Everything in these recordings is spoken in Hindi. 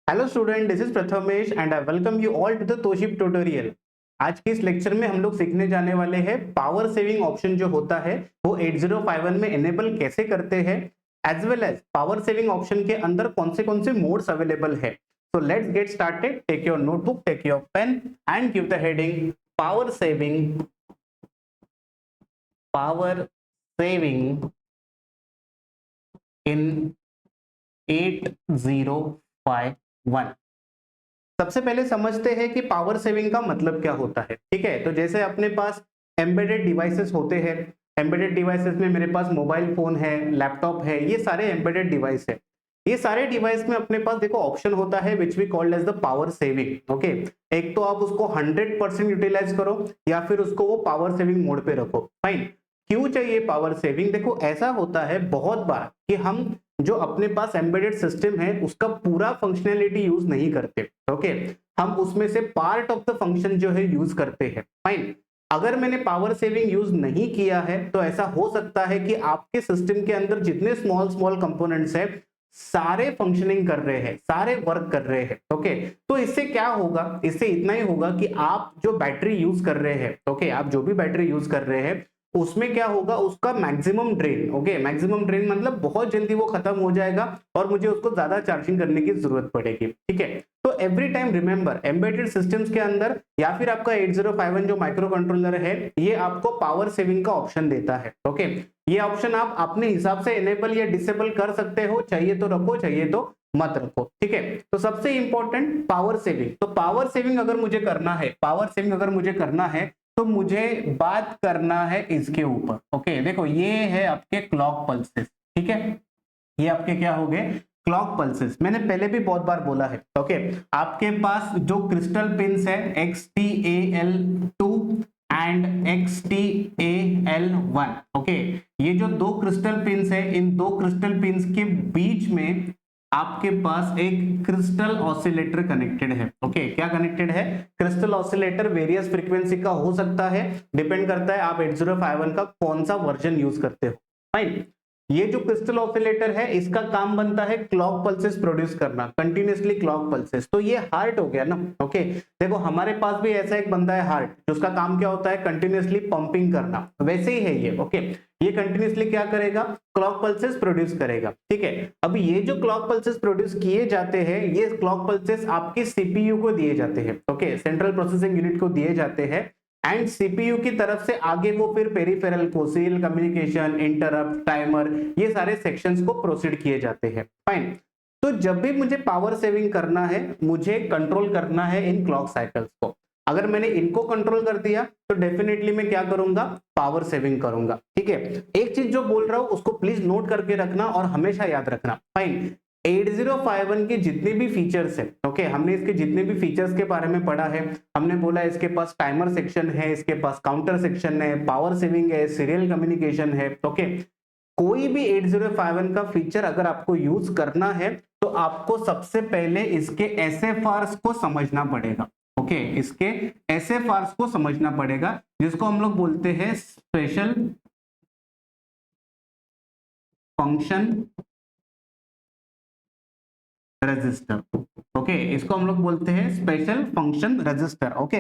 Hello student, this is Prathamesh and I welcome you all to the तोशिप ट्यूटोरियल। आज के इस लेक्चर में हम लोग सीखने जाने वाले हैं पावर सेविंग ऑप्शन जो होता है वो 8051 में एनेबल कैसे करते हैं, as well as power saving option के अंदर कौन से मोड्स अवेलेबल है। So let's get started. Take your notebook, take your pen and give the heading power saving in 8051। सबसे पहले समझते हैं कि पावर सेविंग का मतलब क्या होता है। ठीक है, तो जैसे अपने पास एम्बेडेड डिवाइसेस होते हैं, एम्बेडेड डिवाइसेस में मेरे पास मोबाइल फोन है, लैपटॉप है, ये सारे एम्बेडेड डिवाइस है। ये सारे डिवाइस में अपने पास देखो ऑप्शन होता है which we called as the power saving. Okay, एक तो आप उसको 100% यूटिलाइज करो या फिर उसको वो पावर सेविंग मोड पे रखो। फाइन। क्यों चाहिए पावर सेविंग? देखो ऐसा होता है बहुत बार कि हम जो अपने पास एम्बेडेड सिस्टम है उसका पूरा फंक्शनैलिटी यूज नहीं करते। ओके, हम उसमें से पार्ट ऑफ द फंक्शन जो है यूज करते हैं। फाइन। अगर मैंने पावर सेविंग यूज नहीं किया है तो ऐसा हो सकता है कि आपके सिस्टम के अंदर जितने स्मॉल स्मॉल कंपोनेंट्स है सारे फंक्शनिंग कर रहे हैं, सारे वर्क कर रहे हैं। ओके, तो इससे क्या होगा? इससे इतना ही होगा कि आप जो बैटरी यूज कर रहे हैं, ओके, आप जो भी बैटरी यूज कर रहे हैं उसमें क्या होगा, उसका maximum drain. Okay, maximum drain मतलब बहुत जल्दी वो खत्म हो जाएगा और मुझे उसको ज्यादा चार्जिंग करने की जरूरत पड़ेगी। ठीक है, तो every time remember embedded systems के अंदर या फिर आपका 8051 जो माइक्रो कंट्रोलर है ये आपको पावर सेविंग का ऑप्शन देता है। ओके, ये ऑप्शन आप अपने हिसाब से इनेबल या डिसेबल कर सकते हो, चाहिए तो रखो, चाहिए तो मत रखो। ठीक है, तो सबसे इंपॉर्टेंट पावर सेविंग। तो पावर सेविंग अगर मुझे करना है, पावर सेविंग अगर मुझे करना है तो मुझे बात करना है इसके ऊपर। ओके, देखो ये है आपके क्लॉक पल्सेस। ठीक है, ये आपके क्या हो गए? Clock pulses. मैंने पहले भी बहुत बार बोला है। ओके, आपके पास जो क्रिस्टल पिंस है XTAL2 एंड XTAL1। ओके, ये जो दो क्रिस्टल पिंस है, इन दो क्रिस्टल पिंस के बीच में आपके पास एक क्रिस्टल ऑसिलेटर कनेक्टेड है। ओके, क्या कनेक्टेड है? क्रिस्टल ऑसिलेटर वेरियस फ्रीक्वेंसी का हो सकता है, डिपेंड करता है आप 8051 का कौन सा वर्जन यूज करते हो। फाइन। ये जो क्रिस्टल ऑसिलेटर है इसका काम बनता है क्लॉक पल्सेस प्रोड्यूस करना, कंटिन्यूअसली क्लॉक पल्सेस। तो ये हार्ट हो गया ना। ओके, देखो हमारे पास भी ऐसा एक बनता है हार्ट, जिसका काम क्या होता है? कंटिन्यूअसली पंपिंग करना। वैसे ही है ये। ओके, ये कंटिन्यूअसली क्या करेगा? क्लॉक पल्सेस प्रोड्यूस करेगा। ठीक है, अब ये जो क्लॉक पल्सेस प्रोड्यूस किए जाते हैं ये क्लॉक पल्सेस आपके सीपीयू को दिए जाते हैं। ओके, सेंट्रल प्रोसेसिंग यूनिट को दिए जाते हैं एंड सीपीयू की तरफ से आगे वो फिर पेरिफेरल को, सीरियल कम्युनिकेशन, इंटरप्ट, टाइमर, ये सारे सेक्शंस को प्रोसीड किए जाते हैं। फाइन। तो जब भी मुझे पावर सेविंग करना है मुझे कंट्रोल करना है इन क्लॉक साइकिल्स को। अगर मैंने इनको कंट्रोल कर दिया तो डेफिनेटली मैं क्या करूंगा? पावर सेविंग करूंगा। ठीक है, एक चीज जो बोल रहा हूं उसको प्लीज नोट करके रखना और हमेशा याद रखना। फाइन। 8051 के जितने भी फीचर्स है, ओके, हमने इसके जितने भी फीचर्स के बारे में पढ़ा है, हमने बोला इसके पास टाइमर सेक्शन है, इसके पास काउंटर सेक्शन है, पावर सेविंग है, सीरियल कम्युनिकेशन है। ओके, कोई भी 8051 का फीचर अगर आपको यूज करना है तो आपको सबसे पहले इसके एसएफआरस को समझना पड़ेगा। ओके, इसके एसएफआरस को समझना पड़ेगा, जिसको हम लोग बोलते हैं स्पेशल फंक्शन रजिस्टर। ओके, इसको हम लोग बोलते हैं स्पेशल फंक्शन रजिस्टर। ओके,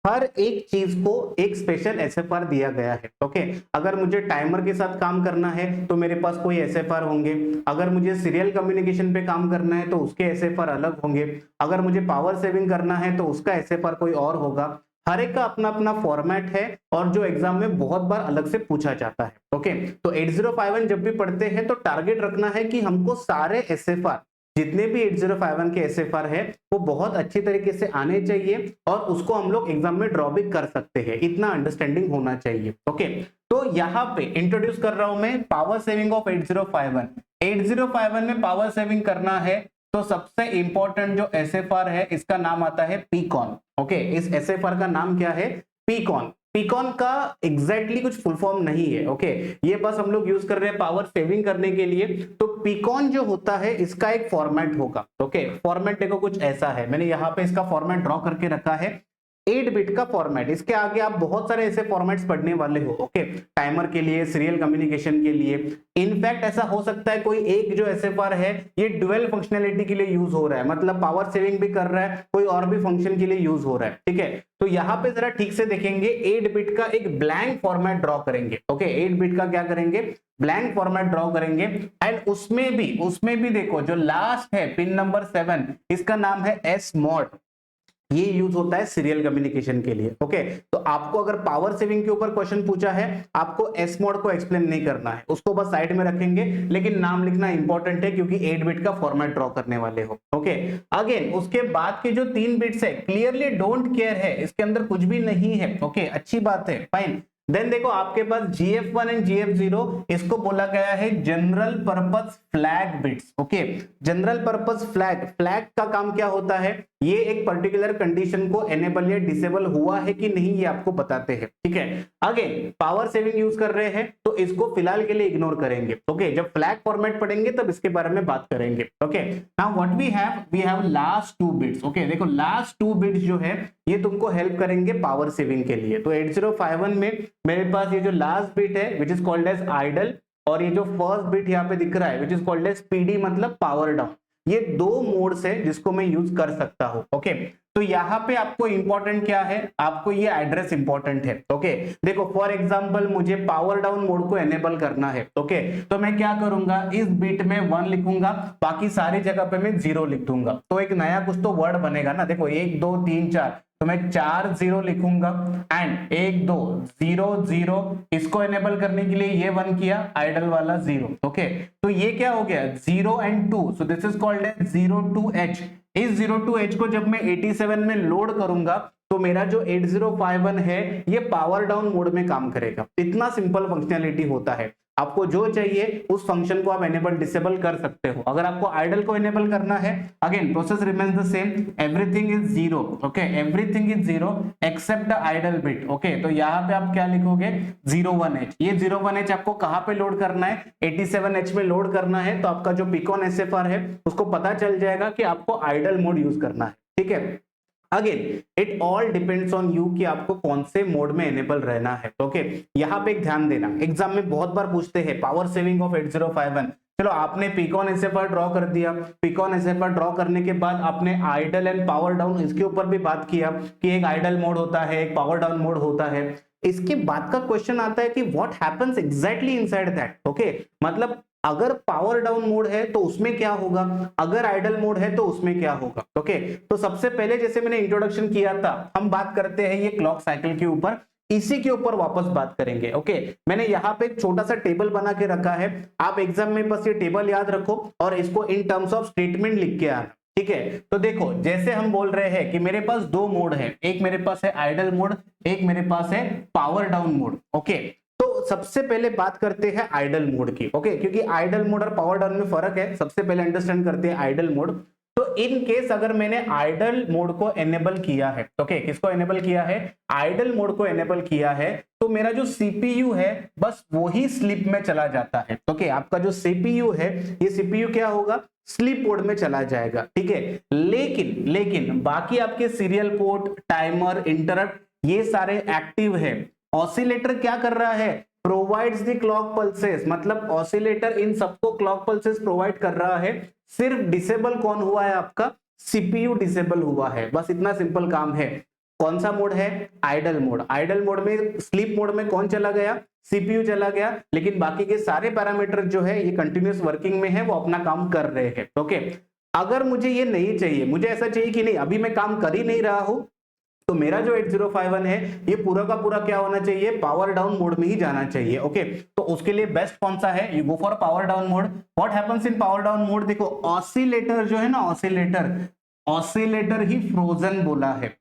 हर एक चीज को एक स्पेशल एसएफआर दिया गया है। ओके, अगर मुझे टाइमर के साथ काम करना है तो मेरे पास कोई एसएफआर होंगे, अगर मुझे सीरियल कम्युनिकेशन पे काम करना है तो उसके एसएफआर अलग होंगे, अगर मुझे पावर सेविंग करना है तो उसका एसएफआर कोई और होगा। हर एक का अपना अपना फॉर्मेट है और जो एग्जाम में बहुत बार अलग से पूछा जाता है। ओके, तो 8051 जब भी पढ़ते हैं तो टारगेट रखना है कि हमको सारे एसएफआर, जितने भी 8051 के एसएफआर है वो बहुत अच्छी तरीके से आने चाहिए और उसको हम लोग एग्जाम में ड्रॉ भी कर सकते हैं, इतना अंडरस्टैंडिंग होना चाहिए। ओके, तो यहाँ पे इंट्रोड्यूस कर रहा हूं मैं पावर सेविंग ऑफ 8051। 8051 में पावर सेविंग करना है तो सबसे इंपॉर्टेंट जो एसएफआर है इसका नाम आता है पीकॉन। ओके, इस एसएफआर का नाम क्या है? पीकॉन। पीकॉन का एग्जैक्टली कुछ फुल फॉर्म नहीं है। ओके, ये बस हम लोग यूज कर रहे हैं पावर सेविंग करने के लिए। तो पीकॉन जो होता है इसका एक फॉर्मेट होगा। ओके, फॉर्मेट देखो कुछ ऐसा है, मैंने यहाँ पे इसका फॉर्मेट ड्रॉ करके रखा है। 8 बिट का फॉर्मेट। इसके आगे आप बहुत सारे ऐसे फॉर्मेट्स पढ़ने वाले हो, ओके, टाइमर के लिए, सीरियल कम्युनिकेशन के लिए। इनफैक्ट ऐसा हो सकता है कोई एक जो एसएफआर है ये डुअल फंक्शनैलिटी के लिए यूज हो रहा है, मतलब पावर सेविंग भी कर रहा है, कोई और भी फंक्शन के लिए यूज हो रहा है, ठीक है। तो यहाँ पे जरा ठीक से देखेंगे, 8 बिट का एक ब्लैंक फॉर्मेट ड्रॉ करेंगे, ओके, 8 बिट का क्या करेंगे, ब्लैंक फॉर्मेट ड्रॉ करेंगे। एंड उसमें भी देखो जो लास्ट है पिन नंबर 7, इसका नाम है एस मॉड, ये यूज होता है सीरियल कम्युनिकेशन के लिए, ओके। तो आपको अगर पावर सेविंग के ऊपर क्वेश्चन पूछा है, आपको एस मोड को एक्सप्लेन नहीं करना है, उसको बस साइड में रखेंगे, लेकिन नाम लिखना इंपॉर्टेंट है क्योंकि 8 बिट का फॉर्मेट ड्रॉ करने वाले हो, ओके। अगेन उसके बाद के जो 3 बिट्स है, क्लियरली डोंट केयर है, इसके अंदर कुछ भी नहीं है, ओके, अच्छी बात है, फाइन। देन देखो आपके पास GF1 एंड GF0, इसको बोला गया है general purpose flag bits, okay. General purpose flag का काम क्या होता है, ये एक पर्टिकुलर कंडीशन को एनेबल या डिसेबल हुआ है कि नहीं ये आपको बताते हैं, ठीक है। अगेन पावर सेविंग यूज कर रहे हैं तो इसको फिलहाल के लिए इग्नोर करेंगे, ओके। जब फ्लैग फॉर्मेट पढ़ेंगे तब इसके बारे में बात करेंगे, okay. Now what we have last 2 bits, okay. देखो लास्ट 2 बिट्स जो है ये तुमको हेल्प करेंगे पावर सेविंग के लिए। तो 8051 में मेरे पास ये जो लास्ट बिट है which is called as idle, और ये जो फर्स्ट बिट यहाँ पे दिख रहा है which is called as PD मतलब पावर डाउन। ये 2 मोड्स है जिसको मैं यूज कर सकता हूं, ओके। तो यहाँ पे आपको इंपॉर्टेंट क्या है, आपको ये एड्रेस इंपॉर्टेंट है, ओके। देखो फॉर एग्जांपल मुझे पावर डाउन मोड को एनेबल करना है, ओके। तो मैं क्या करूंगा, इस बिट में 1 लिखूंगा, बाकी सारी जगह पे मैं 0 लिख दूंगा, तो एक नया कुछ तो वर्ड बनेगा ना। देखो 1 2 3 4, तो मैं 4 0 लिखूंगा एंड 1 2 0 0, इसको एनेबल करने के लिए ये 1 किया, आइडल वाला 0, ओके। तो ये क्या हो गया 0 and 2, so this is called as 02H। इस 02H को जब मैं 87 में लोड करूंगा तो मेरा जो 8051 है ये पावर डाउन मोड में काम करेगा। इतना सिंपल फंक्शनैलिटी होता है। आपको जो चाहिए उस फंक्शन को आप एनेबल डिसेबल कर सकते हो। अगर आपको आइडल को एनेबल करना है, again process remains the same, everything is 0, okay, everything is 0 except the idle bit, okay. तो यहाँ पे आप क्या लिखोगे 01H। ये 01H आपको कहाँ पे लोड करना है, 87H में लोड करना है। तो आपका जो पिकॉन SFR है उसको पता चल जाएगा कि आपको आइडल मोड यूज करना है, ठीक है। Again it all depends on you कि आपको कौन से मोड में एनेबल रहना है, ओके। यहाँ पे एक ध्यान देना, एग्जाम में बहुत बार पूछते हैं पावर सेविंग ऑफ 8051। चलो आपने पिकॉन SFR ड्रॉ कर दिया, पिकॉन SFR ड्रॉ करने के बाद आपने आइडल एंड पावर डाउन इसके ऊपर भी बात किया कि एक आइडल मोड होता है, एक पावर डाउन मोड होता है। इसके बाद का क्वेश्चन आता है कि what happens exactly inside that, okay. मतलब अगर पावर डाउन मोड है तो उसमें क्या होगा, अगर आइडल मोड है तो उसमें क्या होगा, ओके। तो सबसे पहले जैसे मैंने इंट्रोडक्शन किया था, हम बात करते हैं ये क्लॉक साइकिल के ऊपर, इसी के ऊपर वापस बात करेंगे, ओके। मैंने यहाँ पे एक छोटा सा टेबल बना के रखा है, आप एग्जाम में बस ये टेबल याद रखो और इसको इन टर्म्स ऑफ स्टेटमेंट लिख के आना, ठीक है। तो देखो जैसे हम बोल रहे हैं कि मेरे पास 2 मोड है, एक मेरे पास है आइडल मोड, एक मेरे पास है पावर डाउन मोड, ओके। तो सबसे पहले बात करते हैं आइडल मोड की, ओके, क्योंकि आइडल मोड और पावर डाउन में फर्क है। सबसे पहले अंडरस्टैंड करते हैं आइडल मोड। तो इन केस अगर मैंने आइडल मोड को एनेबल किया है, ओके, किसको एनेबल किया है, आइडल मोड को एनेबल किया है, तो मेरा जो CPU है बस वो ही स्लीप में चला जाता है, ओके। आपका जो CPU है ये CPU क्या होगा, स्लीप मोड में चला जाएगा, ठीक है। लेकिन बाकी आपके सीरियल पोर्ट, टाइमर, इंटरप्ट ये सारे एक्टिव है। ऑसिलेटर क्या कर रहा है, प्रोवाइड्स द क्लॉक पल्सेस, मतलब ऑसिलेटर इन सबको क्लॉक पल्सेस प्रोवाइड कर रहा है। सिर्फ डिसेबल कौन हुआ है, आपका CPU डिसेबल हुआ है, बस इतना सिंपल काम है। कौन सा मोड है, आइडल मोड। आइडल मोड में, स्लीप मोड में कौन चला गया, CPU चला गया, लेकिन बाकी के सारे पैरामीटर जो है ये कंटिन्यूअस वर्किंग में है, वो अपना काम कर रहे हैं, ओके। अगर मुझे ये नहीं चाहिए, मुझे ऐसा चाहिए कि नहीं अभी मैं काम कर ही नहीं रहा हूं, तो मेरा जो 8051 है ये पूरा का पूरा क्या होना चाहिए, पावर डाउन मोड में ही जाना चाहिए, ओके। तो उसके लिए बेस्ट कौन सा है, you go for power down mode. What happens in power down mode, देखो ऑसिलेटर जो है ना, ऑसिलेटर ही फ्रोजन बोला है।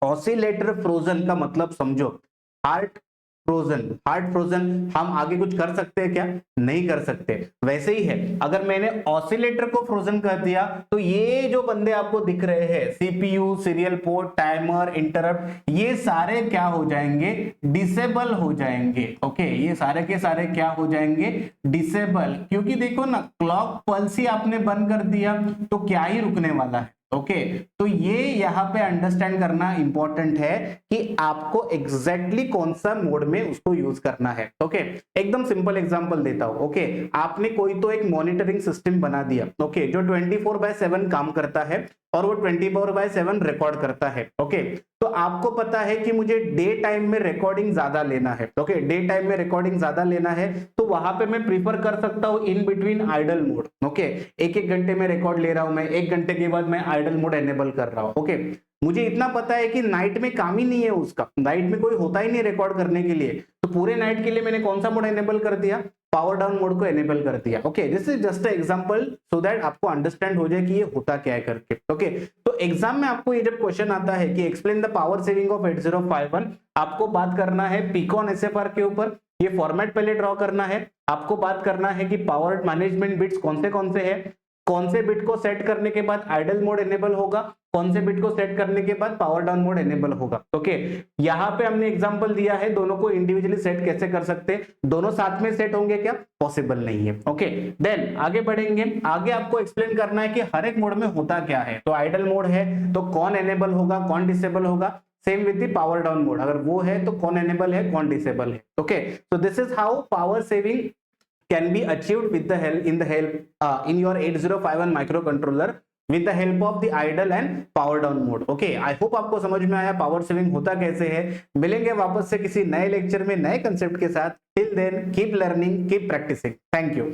ऑसिलेटर फ्रोजन का मतलब समझो, हार्ट फ्रोजन। हम आगे कुछ कर सकते हैं क्या, नहीं कर सकते। वैसे ही है, अगर मैंने ऑसिलेटर को फ्रोजन कर दिया तो ये जो बंदे आपको दिख रहे हैं, CPU, serial port, timer, interrupt, ये सारे क्या हो जाएंगे, डिसेबल हो जाएंगे, ओके। ये सारे के सारे क्या हो जाएंगे, डिसेबल। क्योंकि देखो ना, क्लॉक पल्स ही आपने बंद कर दिया तो क्या ही रुकने वाला है, ओके तो ये यहाँ पे अंडरस्टैंड करना इंपॉर्टेंट है कि आपको एग्जैक्टली कौन सा मोड में उसको यूज करना है। ओके एकदम सिंपल एग्जांपल देता हूं। ओके आपने कोई तो एक मॉनिटरिंग सिस्टम बना दिया, ओके जो 24/7 काम करता है और वो 24/7 रिकॉर्ड करता है। ओके तो आपको पता है कि मुझे डे टाइम में रिकॉर्डिंग ज्यादा लेना है। ओके डे टाइम में रिकॉर्डिंग ज्यादा लेना है तो वहां पे मैं प्रीफर कर सकता हूं in between idle mode. Okay एक एक घंटे में रिकॉर्ड ले रहा हूं मैं, 1 घंटे के बाद मैं आइडल मोड एनेबल कर रहा हूं। ओके मुझे इतना पता है कि नाइट में काम ही नहीं है उसका, नाइट में कोई होता ही नहीं रिकॉर्ड करने के लिए, तो पूरे नाइट के लिए मैंने कौन सा मोड एनेबल कर दिया, पावर डाउन मोड को एनेबल कर दिया। Okay this is just a example so that आपको अंडरस्टैंड हो जाए कि ये होता क्या है करके। ओके तो एग्जाम में आपको ये जब क्वेश्चन आता है कि explain the power saving of 8051, आपको बात करना है पीकॉन एसएफआर के ऊपर, ये फॉर्मेट पहले ड्रॉ करना है, आपको बात करना है कि पावर मैनेजमेंट बिट्स कौन से हैं, कौन से बिट को सेट करने के बाद आइडल मोड एनेबल होगा, कौन से बिट को सेट करने के बाद पावर डाउन मोड एनेबल होगा। ओके यहाँ पे हमने एग्जांपल दिया है, दोनों को इंडिविजुअली सेट कैसे कर सकते हैं, दोनों साथ में सेट होंगे क्या, पॉसिबल नहीं है। ओके देन आगे बढ़ेंगे, आगे आपको एक्सप्लेन करना है कि हर एक मोड में होता क्या है। तो आइडल मोड है तो कौन एनेबल होगा कौन डिसेबल होगा, same with the power down mode, अगर वो है तो कौन एनेबल है कौन डिसेबल है। Okay so this is how power saving can be achieved with the help in your 8051 microcontroller with the help of the idle and power down mode। Okay I hope आपको समझ में आया पावर सेविंग होता कैसे है। मिलेंगे वापस से किसी नए लेक्चर में नए कंसेप्ट के साथ। Till then keep learning keep practising. Thank you.